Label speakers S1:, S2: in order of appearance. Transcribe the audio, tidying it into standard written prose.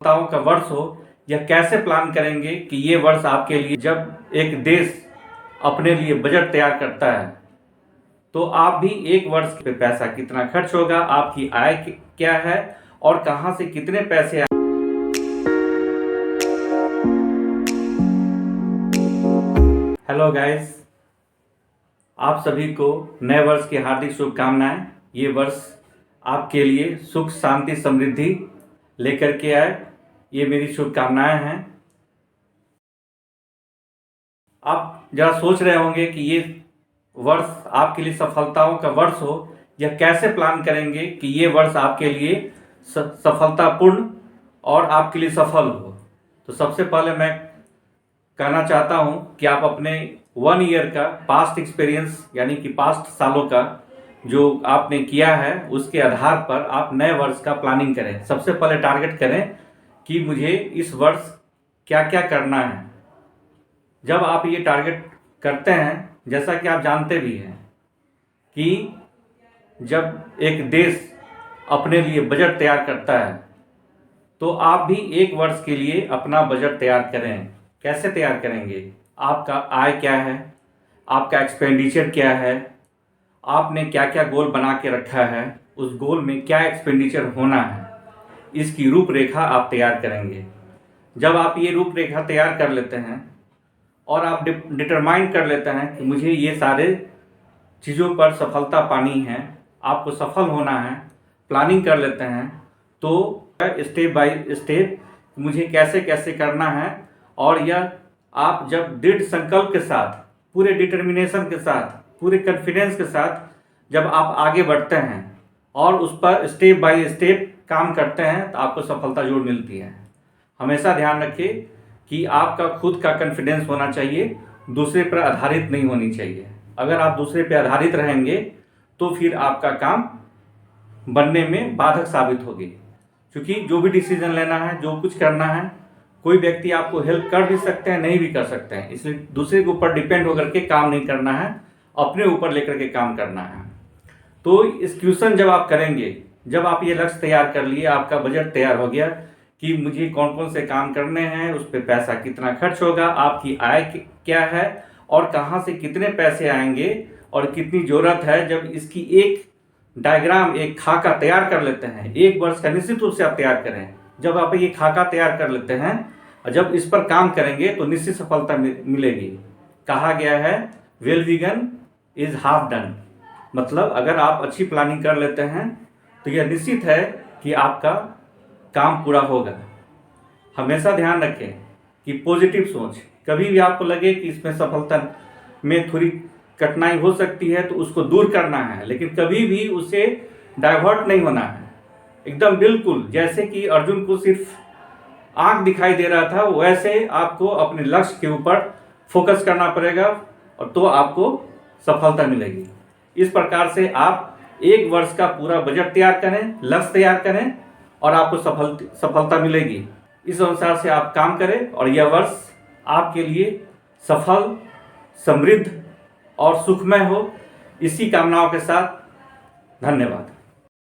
S1: सफलताओं का वर्ष हो, या कैसे प्लान करेंगे कि ये वर्ष आपके लिए, जब एक देश अपने लिए बजट तैयार करता है तो आप भी एक वर्ष पे पैसा कितना खर्च होगा, आपकी आय क्या है और कहां से कितने पैसे आए। हेलो गाइस, आप सभी को नए वर्ष की हार्दिक शुभकामनाएं। ये वर्ष आपके लिए सुख शांति समृद्धि लेकर के आए, ये मेरी शुभकामनाएं हैं। आप जरा सोच रहे होंगे कि ये वर्ष आपके लिए सफलताओं का वर्ष हो, या कैसे प्लान करेंगे कि ये वर्ष आपके लिए सफलतापूर्ण और आपके लिए सफल हो। तो सबसे पहले मैं कहना चाहता हूं कि आप अपने 1 ईयर का पास्ट एक्सपीरियंस, यानी कि पास्ट सालों का जो आपने किया है, उसके आधार पर आप नए वर्ष का प्लानिंग करें। सबसे पहले टारगेट करें कि मुझे इस वर्ष क्या क्या करना है। जब आप ये टारगेट करते हैं, जैसा कि आप जानते भी हैं कि जब एक देश अपने लिए बजट तैयार करता है तो आप भी एक वर्ष के लिए अपना बजट तैयार करें। कैसे तैयार करेंगे? आपका आय क्या है, आपका एक्सपेंडिचर क्या है, आपने क्या क्या गोल बना के रखा है, उस गोल में क्या एक्सपेंडिचर होना है, इसकी रूपरेखा आप तैयार करेंगे। जब आप ये रूपरेखा तैयार कर लेते हैं और आप डिटरमाइन कर लेते हैं कि मुझे ये सारे चीज़ों पर सफलता पानी है, आपको सफल होना है, प्लानिंग कर लेते हैं, तो स्टेप बाय स्टेप मुझे कैसे कैसे करना है। और यह आप जब दृढ़ संकल्प के साथ, पूरे डिटर्मिनेशन के साथ, पूरे कॉन्फिडेंस के साथ जब आप आगे बढ़ते हैं और उस पर स्टेप बाय स्टेप काम करते हैं, तो आपको सफलता जरूर मिलती है। हमेशा ध्यान रखिए कि आपका खुद का कॉन्फिडेंस होना चाहिए, दूसरे पर आधारित नहीं होनी चाहिए। अगर आप दूसरे पर आधारित रहेंगे तो फिर आपका काम बनने में बाधक साबित होगी। क्योंकि जो भी डिसीजन लेना है, जो कुछ करना है, कोई व्यक्ति आपको हेल्प कर भी सकते हैं, नहीं भी कर सकते हैं। इसलिए दूसरे के ऊपर डिपेंड होकर के काम नहीं करना है, अपने ऊपर लेकर के काम करना है। तो एक्सक्यूशन जब आप करेंगे, जब आप ये लक्ष्य तैयार कर लिए, आपका बजट तैयार हो गया कि मुझे कौन कौन से काम करने हैं, उस पर पैसा कितना खर्च होगा, आपकी आय क्या है और कहाँ से कितने पैसे आएंगे और कितनी ज़रूरत है, जब इसकी एक डायग्राम, एक खाका तैयार कर लेते हैं, एक वर्ष का निश्चित रूप से आप तैयार करें। जब आप ये खाका तैयार कर लेते हैं और जब इस पर काम करेंगे तो निश्चित सफलता मिलेगी। कहा गया है well begun is half done. मतलब अगर आप अच्छी प्लानिंग कर लेते हैं तो यह निश्चित है कि आपका काम पूरा होगा। हमेशा ध्यान रखें कि पॉजिटिव सोच, कभी भी आपको लगे कि इसमें सफलता में थोड़ी कठिनाई हो सकती है तो उसको दूर करना है, लेकिन कभी भी उसे डाइवर्ट नहीं होना है। एकदम बिल्कुल जैसे कि अर्जुन को सिर्फ आंख दिखाई दे रहा था, वैसे आपको अपने लक्ष्य के ऊपर फोकस करना पड़ेगा और तो आपको सफलता मिलेगी। इस प्रकार से आप एक वर्ष का पूरा बजट तैयार करें, लक्ष्य तैयार करें और आपको सफलता मिलेगी। इस अनुसार से आप काम करें और यह वर्ष आपके लिए सफल, समृद्ध और सुखमय हो। इसी कामनाओं के साथ धन्यवाद।